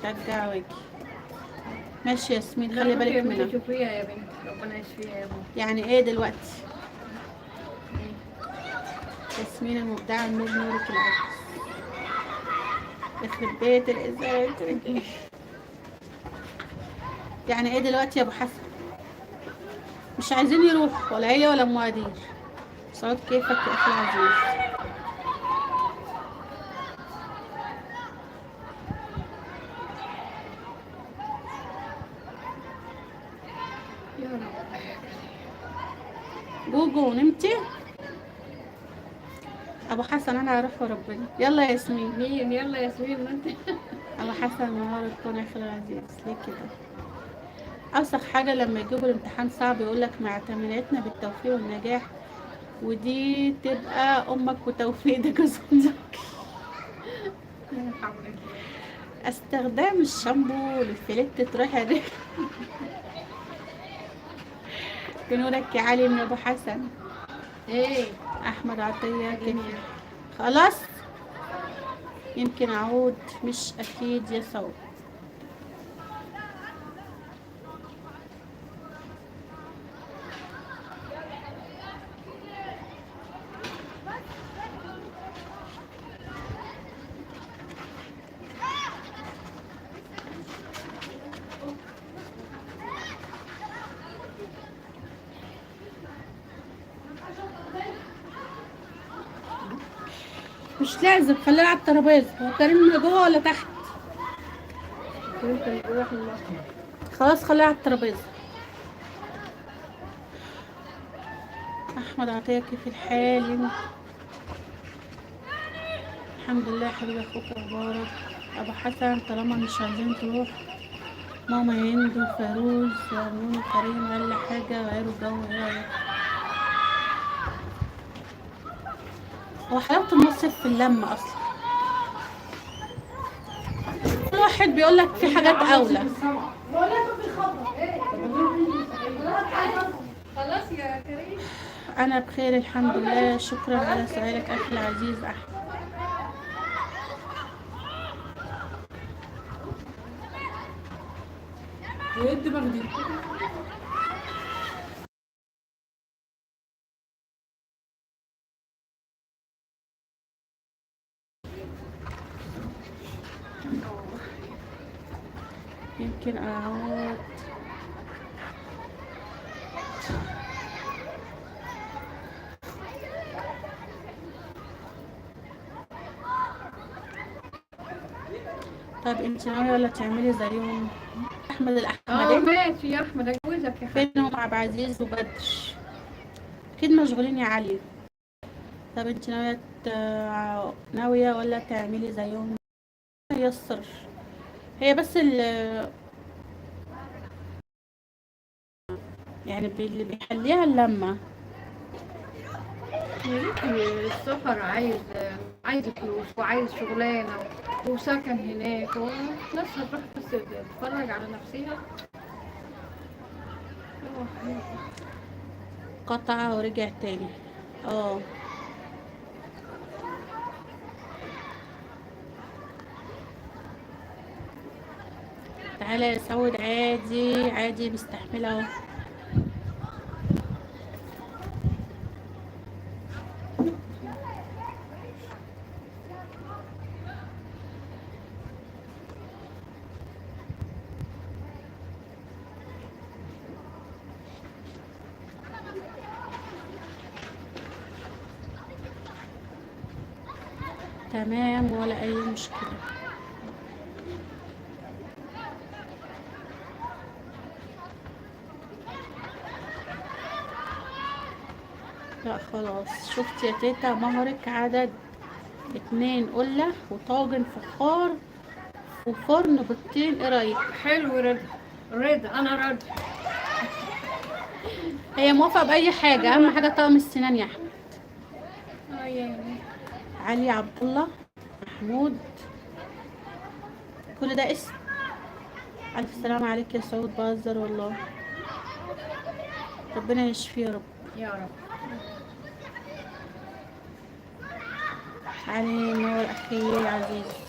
رجع واجي. ماشي يا ياسمين، لا خلي روحي بالك يا بنتي منها. شوفيها يا بنتي، ربنا يشفيها يا بنتي. يعني ايه دلوقتي؟ ياسمين المبدعة، النور نورك العكس. يخرب بيت الازاز. يعني ايه دلوقتي يا ابو حسن؟ مش عايزين يروح ولا عيلة ولا موادير. صوت كيفك يا اخي العزيز. يا رب. جوجو نمتي؟ ابو حسن انا هروح وربنا. يلا يا ياسمين. مين؟ يلا يا ياسمين، ما انت. ابو حسن منور الكون يا اخي العزيز. ليه كده؟ اوسخ حاجة لما يجيبوا الامتحان صعب يقولك مع تمنياتنا بالتوفيق والنجاح، ودي تبقى امك وتوفيق ده جوزك. استخدام الشامبو للفليت تروح يا بنورك يا علي من ابو حسن. ايه احمد عطيه كيف؟ جميل. خلاص يمكن اعود مش اكيد يا صوت. مش لازم، خليها على الترابيزه. هو كريم جوه ولا تحت؟ انت روح الله. خلاص خليها على الترابيزه. احمد عطيه كيف الحال؟ الحمد لله يا حبيبي. اخوك مبارك. ابو حسن طالما مش عايزين تروح، ماما هند وفاروز وامون وكريم اقل حاجه غيروا الجو. ايه رايك؟ هو حلاوه المصيف في اللمه اصلا. كل واحد بيقول لك في حاجات اولى. خلاص يا كريم. انا بخير الحمد لله. شكرا على سؤالك اخي العزيز احمد. يد مجدي. يمكن اعود. طيب انت ناويه ولا تعملي زيهم؟ احمد الاحمدي ماشي يا احمد، اجوزك يا حبيبي. فينهم عبد العزيز وبدر؟ اكيد مشغولين يا علي. طب انت ناويه ولا تعملي زيهم؟ يسر. هي بس يعني اللي بيحليها اللمه. السفر عايز فلوس وعايز شغلانة وسكن هناك، والناس هتروح بس تتفرج على نفسها. قطع ورجع تاني. اه تعالى يا سعود. عادي عادي مستحمله اهو. تمام ولا اي مشكله. لا خلاص. شفت يا تيتا مهرك عدد 2 قلة وطاجن فخار وفرن بيضتين. ايه رايك؟ حلو. رضا رضا، انا رضا. هي موافقه باي حاجه، اهم حاجه طقم السنان يا احمد. يعني علي عبد الله محمود، كل ده اسم. الف سلام عليك يا سعود. بهزر والله. ربنا يشفيه يا رب. يا رب. علي نور اخي العزيز.